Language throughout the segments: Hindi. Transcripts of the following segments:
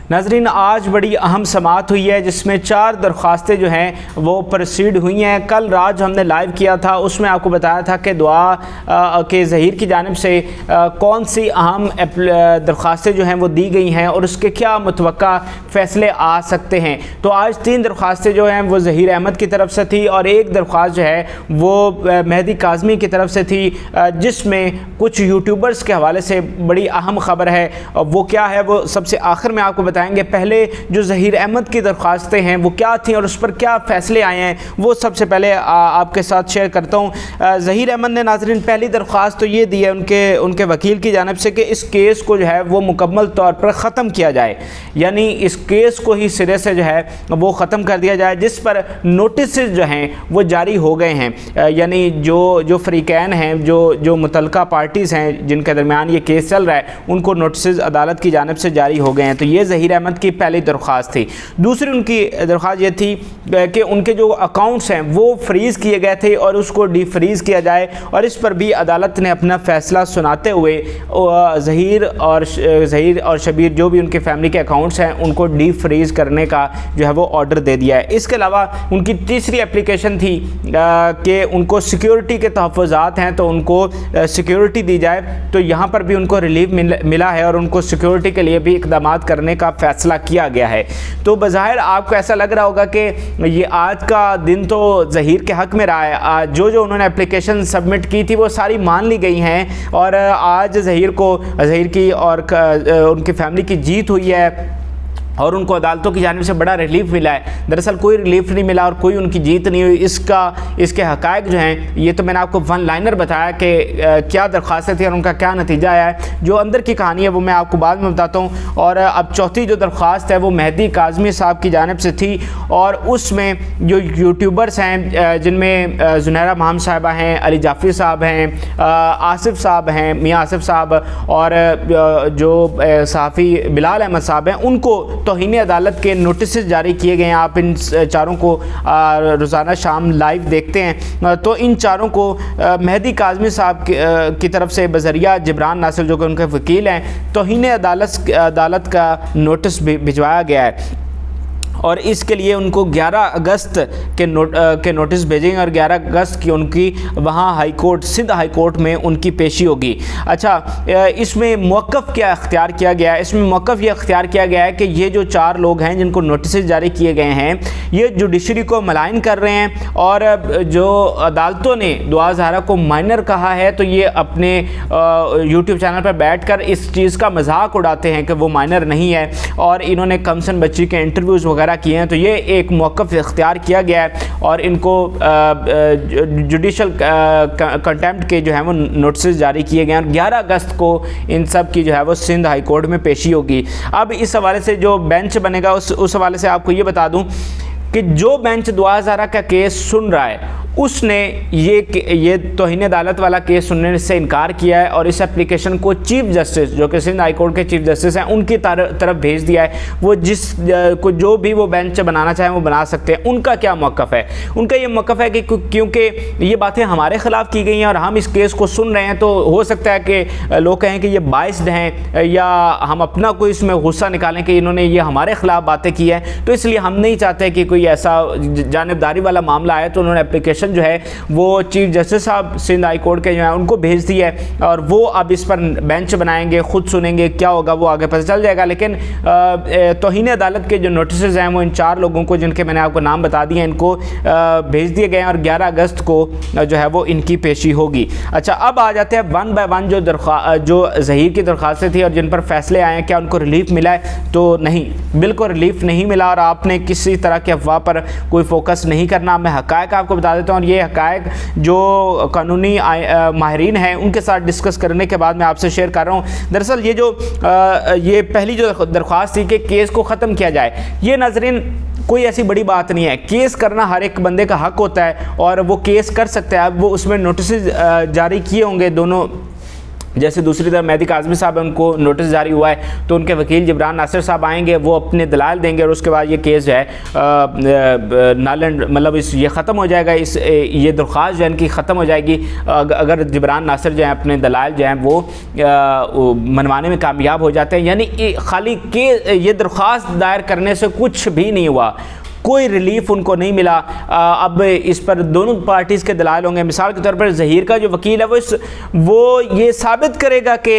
नाज़रीन, आज बड़ी अहम समाअत हुई है जिसमें 4 दरख्वास्तें जो हैं वो प्रोसीड हुई हैं। कल रात जो हमने लाइव किया था उसमें आपको बताया था कि दुआ के ज़हीर की जानिब से कौन सी अहम दरख्वास्तें जो हैं वो दी गई हैं और उसके क्या मुतवक्का फ़ैसले आ सकते हैं। तो आज 3 दरख्वास्तें जो हैं वो ज़हीर अहमद की तरफ से थी और एक दरख्वास्त जो है वो मेहदी काज़मी की तरफ से थी, जिसमें कुछ यूट्यूबर्स के हवाले से बड़ी अहम ख़बर है। वो क्या है वो सबसे आखिर में आपको बताएंगे। पहले जो ज़हीर अहमद की दरख्वास्तें हैं वो क्या थी और उस पर क्या फ़ैसले आए हैं वो सबसे पहले आपके साथ शेयर करता हूँ। ज़हीर अहमद ने नाज़रीन पहली दरख्वास्त तो ये दी है उनके वकील की जानिब से कि इस केस को जो है वो मुकम्मल तौर पर ख़त्म किया जाए, यानी इस केस को ही सिरे से जो है वो ख़त्म कर दिया जाए, जिस पर नोटिस जो हैं वो जारी हो गए हैं। यानी जो फ़रीक़ैन हैं, जो मुतल्लिक़ा पार्टीज़ हैं जिनके दरमियान ये केस चल रहा है, उनको नोटिस अदालत की जानिब से जारी हो गए हैं। तो ये ज़हीर अहमद की पहली दरख्वास्त थी। दूसरी उनकी दरख्वास्त ये थी कि उनके जो अकाउंट्स हैं वो फ्रीज़ किए गए थे और उसको डीफ्रीज़ किया जाए, और इस पर भी अदालत ने अपना फ़ैसला सुनाते हुए ज़हीर और शबीर जो भी उनके फैमिली के अकाउंट्स हैं उनको डीफ्रीज़ करने का जो है वो ऑर्डर दे दिया है। इसके अलावा उनकी तीसरी एप्लीकेशन थी कि उनको सिक्योरिटी के तहफ़्फ़ुज़ात हैं तो उनको सिक्योरिटी दी जाए। तो यहाँ पर भी उनको रिलीफ मिला है और उनको सिक्योरिटी के लिए भी इक़दाम करने का फ़ैसला किया गया है। तो बज़ाहिर आपको ऐसा लग रहा होगा कि ये आज का दिन तो ज़हीर के हक़ में रहा है। जो उन्होंने एप्लीकेशन सबमिट की थी वो सारी मान ली गई हैं और आज ज़हीर की और उनकी फैमिली की जीत हुई है और उनको अदालतों की जानिब से बड़ा रिलीफ मिला है। दरअसल कोई रिलीफ नहीं मिला और कोई उनकी जीत नहीं हुई। इसके हक़ाइक़ जो हैं ये तो मैंने आपको वन लाइनर बताया कि क्या दरख्वास्तें थी और उनका क्या नतीजा आया है। जो अंदर की कहानी है वो मैं आपको बाद में बताता हूँ। और अब चौथी जो दरख्वास्त है वो मेहदी काज़मी साहब की जानिब से थी और उसमें जो यूट्यूबर्स हैं जिनमें ज़ुनैरा महम साहिबा हैं, अली जाफ़री साहब हैं, आसिफ़ साहब हैं, मियाँ आसिफ़ साहब, और जो सहाफ़ी बिलाल अहमद साहब हैं, उनको तौहीन अदालत के नोटिस जारी किए गए हैं। आप इन चारों को रोज़ाना शाम लाइव देखते हैं। तो इन चारों को मेहदी काज़मी साहब की तरफ से बज़रिया जिब्रान नासिर जो कि उनके वकील हैं, तौहीन अदालत का नोटिस भिजवाया गया है और इसके लिए उनको 11 अगस्त के नोटिस भेजेंगे और 11 अगस्त की उनकी वहाँ high court, Sindh high court में उनकी पेशी होगी। अच्छा, इसमें मौक़िफ़ क्या इख्तियार किया गया है? इसमें मौक़िफ़ ये इख्तियार किया गया है कि ये जो 4 लोग हैं जिनको नोटिस जारी किए गए हैं ये जुडिशरी को मलाइन कर रहे हैं और जो अदालतों ने दुआ ज़हरा को माइनर कहा है तो ये अपने यूट्यूब चैनल पर बैठ कर इस चीज़ का मजाक उड़ाते हैं कि वो माइनर नहीं है और इन्होंने कमसन बच्ची के इंटरव्यूज़ वगैरह किए हैं। तो ये एक मौक़िफ़ इख्तियार किया गया है और इनको जुडिशल कंटेम्प्ट के जो है वो नोटिस जारी किए गए हैं और 11 अगस्त को इन सब की जो है वो सिंध हाई कोर्ट में पेशी होगी। अब इस हवाले से जो बेंच बनेगा उस हवाले से आपको ये बता दूं कि जो बेंच दुआ ज़हरा का केस सुन रहा है उसने ये तौहीन अदालत वाला केस सुनने से इनकार किया है और इस एप्लीकेशन को चीफ जस्टिस जो कि सिंध हाई कोर्ट के चीफ जस्टिस हैं उनकी तरफ भेज दिया है। वो जो भी वो बेंच बनाना चाहें वो बना सकते हैं। उनका क्या मौक़िफ़ है? उनका ये मौक़िफ़ है कि क्योंकि ये बातें हमारे ख़िलाफ़ की गई हैं और हम इस केस को सुन रहे हैं तो हो सकता है कि लोग कहें कि ये बाइस्ड हैं या हम अपना कोई इसमें गुस्सा निकालें कि इन्होंने ये हमारे ख़िलाफ़ बातें की हैं। तो इसलिए हम नहीं चाहते कि कोई ऐसा जानिबदारी वाला मामला आए। तो उन्होंने एप्लीकेशन जो है वो चीफ जस्टिस साहब सिंध हाई कोर्ट के जो है उनको भेज दी है और वो अब इस पर बेंच बनाएंगे, खुद सुनेंगे, क्या होगा वो आगे पता चल जाएगा। लेकिन तौहीन अदालत के जो नोटिस हैं वो इन 4 लोगों को जिनके मैंने आपको नाम बता दिए इनको भेज दिए गए हैं और 11 अगस्त को जो है वो इनकी पेशी होगी। अच्छा, अब आ जाते हैं 1 बाय 1 जो ज़हीर की दरख्वास्तें थी और जिन पर फैसले आए हैं। क्या उनको रिलीफ मिला है? तो नहीं, बिल्कुल रिलीफ नहीं मिला और आपने किसी तरह की अफवाह पर कोई फोकस नहीं करना। मैं हक़ाइक़ आपको बता देता हूँ और ये हक़ाइक़ जो कानूनी माहिरीन हैं उनके साथ डिस्कस करने के बाद मैं आपसे शेयर कर रहा हूँ। दरअसल ये पहली जो दरख्वास्त थी कि केस को ख़त्म किया जाए, ये नाज़रीन कोई ऐसी बड़ी बात नहीं है। केस करना हर एक बंदे का हक़ होता है और वो केस कर सकता है। अब वो उसमें नोटिस जारी किए होंगे दोनों जैसे दूसरी तरफ मेहदी काज़मी साहब है, उनको नोटिस जारी हुआ है, तो उनके वकील जिब्रान नासिर साहब आएंगे, वो अपने दलाल देंगे और उसके बाद ये केस जो है नालन मतलब ये ख़त्म हो जाएगा, ये दरख्वास्त जो है इनकी ख़त्म हो जाएगी अगर जिब्रान नासिर जो है अपने दलाल जो हैं वो मनवाने में कामयाब हो जाते हैं। यानी खाली के ये दरख्वास्त दायर करने से कुछ भी नहीं हुआ, कोई रिलीफ उनको नहीं मिला। अब इस पर दोनों पार्टीज़ के दलाल होंगे। मिसाल के तौर पर ज़हीर का जो वकील है वो ये साबित करेगा कि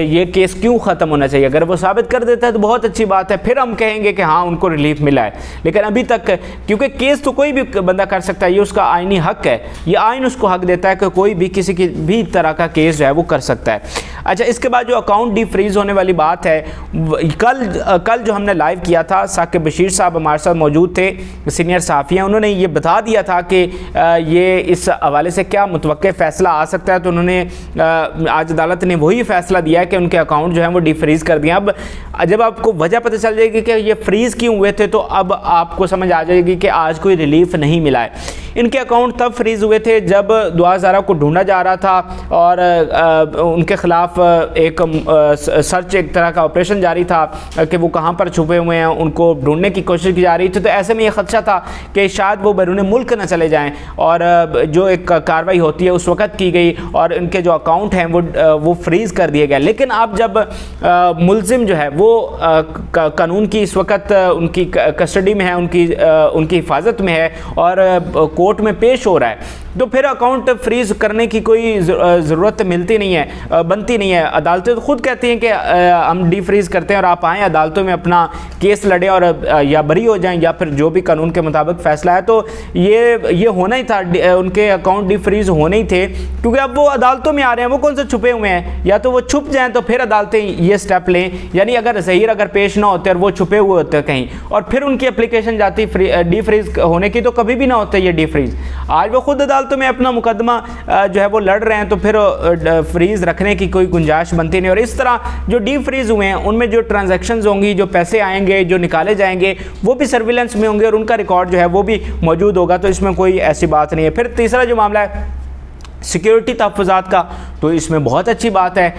ये केस क्यों ख़त्म होना चाहिए। अगर वो साबित कर देता है तो बहुत अच्छी बात है, फिर हम कहेंगे कि हाँ उनको रिलीफ मिला है। लेकिन अभी तक, क्योंकि केस तो कोई भी बंदा कर सकता है, ये उसका आइनी हक है, ये आइन उसको हक देता है कि कोई भी किसी की भी तरह का केस जो है वो कर सकता है। अच्छा, इसके बाद जो अकाउंट डी फ्रीज़ होने वाली बात है, कल जो हमने लाइव किया था, साकिब बशीर साहब हमारे साथ मौजूद थे, सीनियर सहाफ़ी हैं, उन्होंने ये बता दिया था कि ये इस हवाले से क्या मुतवक्के फ़ैसला आ सकता है। तो उन्होंने आज अदालत ने वही फ़ैसला दिया है कि उनके अकाउंट जो है वो डिफ्रीज़ कर दिए। अब जब आपको वजह पता चल जाएगी कि ये फ्रीज़ क्यों हुए थे, तो अब आपको समझ आ जाएगी कि आज कोई रिलीफ नहीं मिला है। इनके अकाउंट तब फ्रीज़ हुए थे जब दुआ ज़ारा को ढूंढा जा रहा था और उनके ख़िलाफ़ एक सर्च, एक तरह का ऑपरेशन जारी था कि वो कहाँ पर छुपे हुए हैं, उनको ढूंढने की कोशिश की जा रही थी। तो ऐसे में ये ख़दशा था कि शायद वो बैरून मुल्क न चले जाएं, और जो एक कार्रवाई होती है उस वक़्त की गई और इनके जो अकाउंट हैं वो फ्रीज़ कर दिए गए। लेकिन अब जब मुल्ज़िम जो है वो कानून की इस वक्त उनकी कस्टडी में है, उनकी हिफाजत में है और कोर्ट में पेश हो रहा है, तो फिर अकाउंट फ्रीज़ करने की कोई ज़रूरत बनती नहीं है। अदालतें तो खुद कहती हैं कि हम डी फ्रीज़ करते हैं और आप आएँ अदालतों में अपना केस लड़ें और या बरी हो जाएं या फिर जो भी कानून के मुताबिक फ़ैसला है। तो ये होना ही था, उनके अकाउंट डी फ्रीज़ होने ही थे, क्योंकि अब वो अदालतों में आ रहे हैं, वो कौन से छुपे हुए हैं। या तो वो छुप जाएँ तो फिर अदालतें ये स्टेप लें, यानी अगर ज़हीर अगर पेश ना होते और वो छुपे हुए होते कहीं और फिर उनकी एप्लीकेशन जाती डी फ्रीज़ होने की, तो कभी भी ना होते ये डी फ्रीज़। आज वो खुद अदालतों में अपना मुकदमा जो है वो लड़ रहे हैं, तो फिर फ्रीज़ रखने की कोई गुंजाइश बनती नहीं। और इस तरह जो डी फ्रीज़ हुए हैं उनमें जो ट्रांजैक्शंस होंगी, जो पैसे आएंगे, जो निकाले जाएंगे, वो भी सर्विलेंस में होंगे और उनका रिकॉर्ड जो है वो भी मौजूद होगा। तो इसमें कोई ऐसी बात नहीं है। फिर तीसरा जो मामला है सिक्योरिटी तहफ़्फ़ुज़ात का, तो इसमें बहुत अच्छी बात है,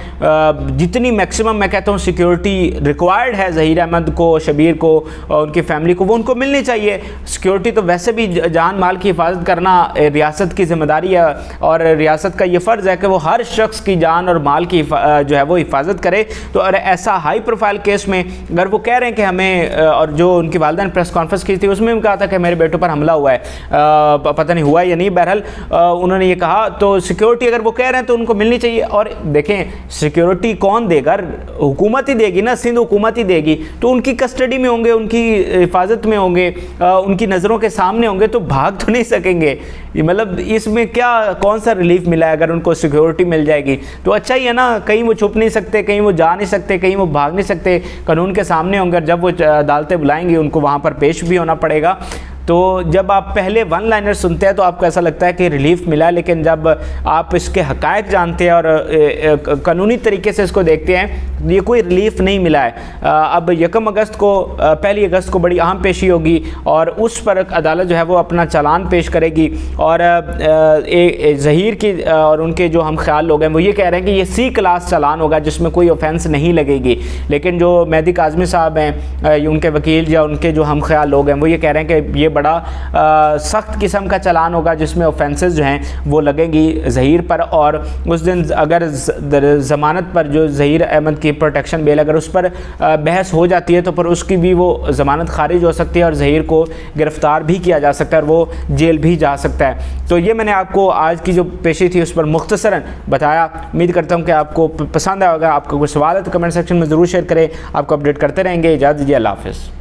जितनी मैक्सिमम मैं कहता हूँ सिक्योरिटी रिक्वायर्ड है ज़हीर अहमद को, शबीर को और उनकी फ़ैमिली को, वो उनको मिलनी चाहिए। सिक्योरिटी तो वैसे भी जान माल की हिफाजत करना रियासत की ज़िम्मेदारी है और रियासत का ये फ़र्ज़ है कि वो हर शख्स की जान और माल की जो है वो हिफाजत करे। तो और ऐसा हाई प्रोफाइल केस में अगर वो कह रहे हैं कि हमें, और जो उनकी वालिदा ने प्रेस कॉन्फ्रेंस की थी उसमें भी कहा था कि मेरे बेटों पर हमला हुआ है, पता नहीं हुआ या नहीं, बहरहाल उन्होंने ये कहा। तो सिक्योरिटी अगर वो कह रहे हैं तो उनको मिलनी चाहिए। और देखें सिक्योरिटी कौन देगा, हुकूमत ही देगी ना, सिंध हुकूमत ही देगी। तो उनकी कस्टडी में होंगे, उनकी हिफाजत में होंगे, उनकी नज़रों के सामने होंगे, तो भाग तो नहीं सकेंगे। मतलब इसमें क्या कौन सा रिलीफ मिला है अगर उनको सिक्योरिटी मिल जाएगी तो अच्छा ही है ना। कहीं वो छुप नहीं सकते, कहीं वो जा नहीं सकते, कहीं वो भाग नहीं सकते, कानून के सामने होंगे। जब वो अदालतें बुलाएंगी उनको वहाँ पर पेश भी होना पड़ेगा। तो जब आप पहले वन लाइनर सुनते हैं तो आपको ऐसा लगता है कि रिलीफ मिला, लेकिन जब आप इसके हक़ाइक़ जानते हैं और कानूनी तरीके से इसको देखते हैं, ये कोई रिलीफ नहीं मिला है। अब 1 अगस्त को, 1 अगस्त को बड़ी अहम पेशी होगी और उस पर अदालत जो है वो अपना चालान पेश करेगी। और ज़हीर की और उनके जो हम ख्याल लोग हैं वो ये कह रहे हैं कि ये C क्लास चालान होगा जिसमें कोई ऑफेंस नहीं लगेगी। लेकिन जो मेहदी काज़मी साहब हैं, उनके वकील या उनके जो हम ख्याल लोग हैं वो ये कह रहे हैं कि ये बड़ा सख्त किस्म का चालान होगा जिसमें ऑफेंसेस जो हैं वो लगेंगी ज़हीर पर। और उस दिन अगर ज़मानत पर जो ज़हीर अहमद की प्रोटेक्शन बेल अगर उस पर बहस हो जाती है तो फिर उसकी भी वो ज़मानत खारिज हो सकती है और ज़हीर को गिरफ़्तार भी किया जा सकता है और वो जेल भी जा सकता है। तो ये मैंने आपको आज की जो पेशी थी उस पर मुख्तसरन बताया। उम्मीद करता हूँ कि आपको पसंद आएगा। आपको कोई सवाल है तो कमेंट सेक्शन में ज़रूर शेयर करें। आपको अपडेट करते रहेंगे। इजाज़त दीजिए, अल्लाह हाफ़िज़।